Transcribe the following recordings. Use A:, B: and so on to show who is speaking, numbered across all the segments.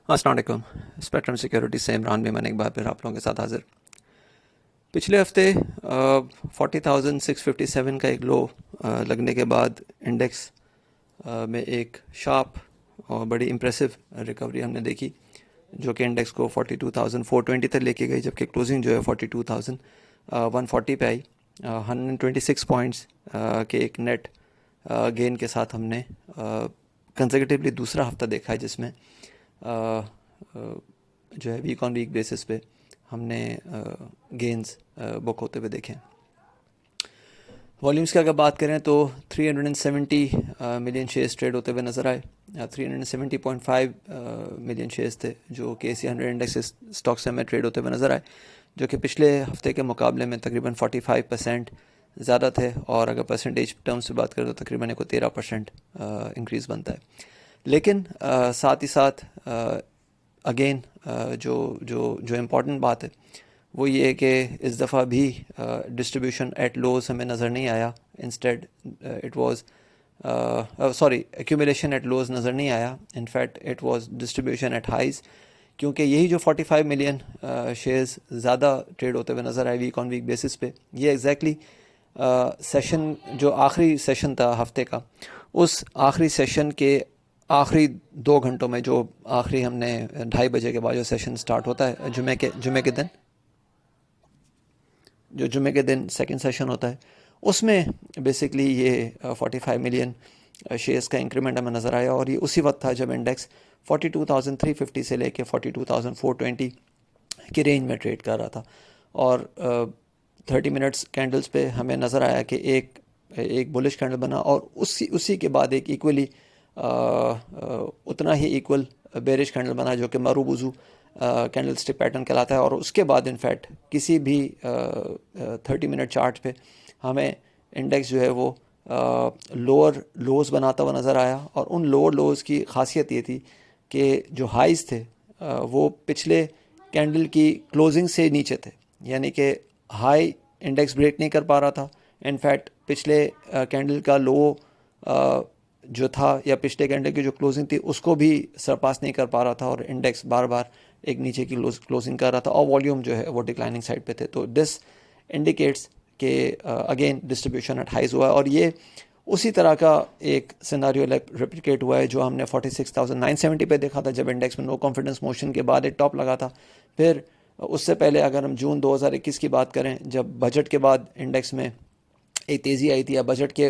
A: السلام علیکم. Spectrum security سے عمران بیمن ایک بار پھر آپ لوگوں کے ساتھ حاضر. پچھلے ہفتے 40,657 کا ایک لو لگنے کے بعد انڈیکس میں ایک شارپ اور بڑی امپریسو ریکوری ہم نے دیکھی، جو کہ انڈیکس کو 42,420 تک لے کے گئی، جبکہ کلوزنگ جو ہے 42,140 پہ آئی. 126 پوائنٹس کے ایک نیٹ گین کے ساتھ ہم نے کنزیکٹیولی دوسرا ہفتہ دیکھا ہے جس میں جو ہے ویک آن ویک بیسس پہ ہم نے گینز بک ہوتے ہوئے دیکھے. والیومز کی اگر بات کریں تو 370 ملین شیئرز ٹریڈ ہوتے ہوئے نظر آئے. 370.5 ملین شیئرز تھے جو کہ AC 100 انڈیکس اسٹاکس میں ٹریڈ ہوتے ہوئے نظر آئے، جو کہ پچھلے ہفتے کے مقابلے میں تقریباً 45% زیادہ تھے، اور اگر پرسنٹیج ٹرم سے بات کریں تو تقریباً 13% انکریز بنتا ہے. لیکن ساتھ ہی ساتھ اگین جو امپورٹنٹ بات ہے وہ یہ ہے کہ اس دفعہ بھی ڈسٹریبیوشن ایٹ لوز ہمیں نظر نہیں آیا. Instead it was accumulation at lows نظر نہیں آیا. In fact it was distribution at highs, کیونکہ یہی جو 45 ملین شیئرز زیادہ ٹریڈ ہوتے ہوئے نظر آئے ویک آن ویک بیسس پہ، یہ ایگزیکٹلی سیشن جو آخری سیشن تھا ہفتے کا، اس آخری سیشن کے آخری 2 گھنٹوں میں، جو آخری ہم نے 2:30 بجے کے بعد جو سیشن سٹارٹ ہوتا ہے جمعے کے دن سیکنڈ سیشن ہوتا ہے، اس میں بیسکلی یہ 45 ملین شیئرز کا انکریمنٹ ہمیں نظر آیا. اور یہ اسی وقت تھا جب انڈیکس 42,350 سے لے کے 42,420 کی رینج میں ٹریڈ کر رہا تھا. اور 30 منٹس کینڈلز پہ ہمیں نظر آیا کہ ایک بلش کینڈل بنا، اور اسی کے بعد ایک ایکولی اتنا ہی ایکول بیرش کینڈل بنا جو کہ مروبوزو کینڈل سٹک پیٹرن کہلاتا ہے. اور اس کے بعد انفیکٹ کسی بھی 30 منٹ چارٹ پہ ہمیں انڈیکس جو ہے وہ لوور لوز بناتا ہوا نظر آیا. اور ان لوور لوز کی خاصیت یہ تھی کہ جو ہائیز تھے وہ پچھلے کینڈل کی کلوزنگ سے نیچے تھے، یعنی کہ ہائی انڈیکس بریک نہیں کر پا رہا تھا. انفیکٹ پچھلے کینڈل کا لو جو تھا یا پچھلے کینڈل کی جو کلوزنگ تھی اس کو بھی سرپاس نہیں کر پا رہا تھا، اور انڈیکس بار بار ایک نیچے کی کلوزنگ کر رہا تھا، اور والیوم جو ہے وہ ڈکلائننگ سائڈ پہ تھے. تو دس انڈیکیٹس کہ اگین ڈسٹریبیوشن ایٹ ہائیز ہوا ہے. اور یہ اسی طرح کا ایک سیناریو ریپلیکیٹ ہوا ہے جو ہم نے 46,970 پہ دیکھا تھا، جب انڈیکس میں نو کانفیڈنس موشن کے بعد ایک ٹاپ لگا تھا. پھر اس سے پہلے اگر ہم جون 2021 کی بات کریں، جب بجٹ کے بعد انڈیکس میں ایک تیزی آئی تھی، یا بجٹ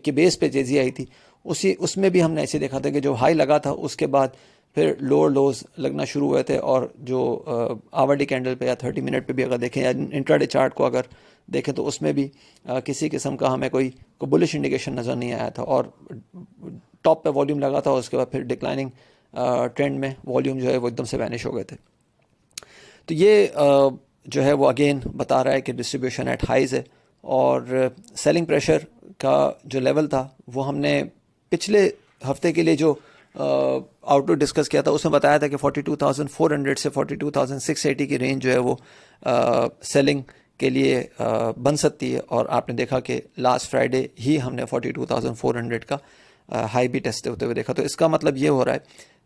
A: کے بیس پہ تیزی آئی تھی، اس میں بھی ہم نے ایسے دیکھا تھا کہ جو ہائی لگا تھا اس کے بعد پھر لوور لوز لگنا شروع ہوئے تھے. اور جو آورڈی کینڈل پہ یا 30 منٹ پہ بھی اگر دیکھیں، یا انٹراڈے چارٹ کو اگر دیکھیں، تو اس میں بھی کسی قسم کا ہمیں کوئی بلش انڈیکیشن نظر نہیں آیا تھا. اور ٹاپ پہ والیوم لگا تھا، اس کے بعد پھر ڈکلائننگ ٹرینڈ میں والیوم جو ہے وہ ایک دم سے وینش ہو گئے تھے. تو یہ جو ہے وہ اگین بتا رہا ہے کہ ڈسٹریبیوشن ایٹ ہائیز ہے. اور سیلنگ پریشر کا جو لیول تھا وہ ہم نے پچھلے ہفتے کے لیے جو آؤٹ لک ڈسکس کیا تھا اس میں بتایا تھا کہ 42,400 سے 42,680 کی رینج جو ہے وہ سیلنگ کے لیے بن سکتی ہے. اور آپ نے دیکھا کہ لاسٹ فرائیڈے ہی ہم نے 42,400 کا ہائی بھی ٹیسٹ ہوتے ہوئے دیکھا. تو اس کا مطلب یہ ہو رہا ہے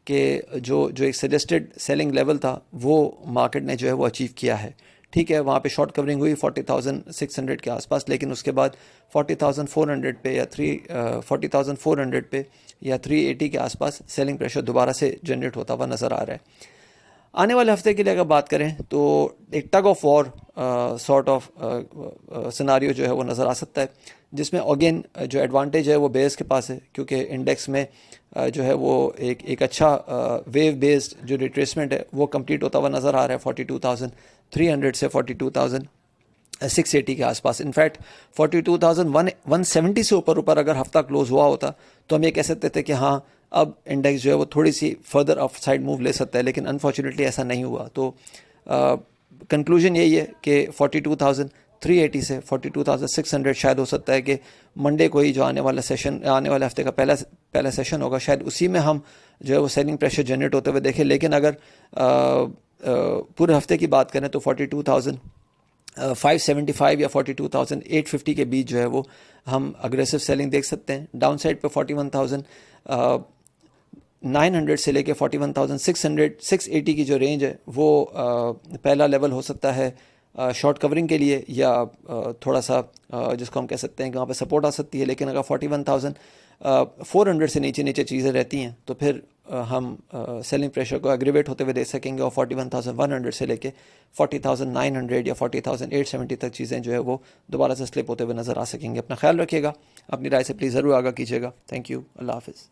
A: کہ جو ایک سجیسٹڈ سیلنگ لیول تھا وہ مارکیٹ نے جو ہے وہ اچیو کیا ہے. ٹھیک ہے، وہاں پہ شارٹ کورنگ ہوئی 40,600 کے آس پاس، لیکن اس کے بعد 40,400 پہ یا 40,400 پہ یا 380 کے آس پاس سیلنگ پریشر دوبارہ سے جنریٹ ہوتا ہوا نظر آ رہا ہے. آنے والے ہفتے کے لیے اگر بات کریں تو ایک tug of war sort of scenario جو ہے وہ نظر آ سکتا ہے، جس میں اگین جو ایڈوانٹیج ہے وہ بیس کے پاس ہے، کیونکہ انڈیکس میں جو ہے وہ ایک اچھا ویو بیسڈ جو ریٹریسمنٹ ہے وہ کمپلیٹ ہوتا ہوا نظر آ رہا ہے 42,300 سے 42,680 کے آس پاس. انفیکٹ 42,170 سے اوپر اگر ہفتہ کلوز ہوا ہوتا تو ہم یہ کہہ سکتے تھے کہ ہاں اب انڈیکس جو ہے وہ تھوڑی سی فردر اپ سائڈ موو لے سکتا ہے، لیکن انفارچونیٹلی ایسا نہیں ہوا. تو کنکلوژن یہی ہے کہ 42,380 سے 42,600 شاید ہو سکتا ہے کہ منڈے کو ہی جو آنے والے ہفتے کا پہلا سیشن ہوگا، شاید اسی میں ہم جو ہے وہ سیلنگ پریشر جنریٹ ہوتے ہوئے دیکھیں. لیکن اگر پورے ہفتے کی بات کریں تو 42,575 یا 42,850 کے بیچ جو ہے وہ ہم اگریسو سیلنگ دیکھ سکتے ہیں. ڈاؤن سائڈ پہ 41,000 900 سے لے کے 41,680 کی جو رینج ہے وہ پہلا لیول ہو سکتا ہے شارٹ کورنگ کے لیے، یا تھوڑا سا جس کو ہم کہہ سکتے ہیں کہ وہاں پہ سپورٹ آ سکتی ہے. لیکن اگر 41,400 سے نیچے نیچے چیزیں رہتی ہیں تو پھر ہم سیلنگ پریشر کو ایگریویٹ ہوتے ہوئے دیکھ سکیں گے، اور 41,100 سے لے کے 40,900 یا 40,870 تک چیزیں جو ہے وہ دوبارہ سے سلپ ہوتے ہوئے نظر آ سکیں گے. اپنا خیال رکھیے گا، اپنی رائے سے پلیز ضرور آگاہ کیجیے گا. تھینک یو، اللہ حافظ.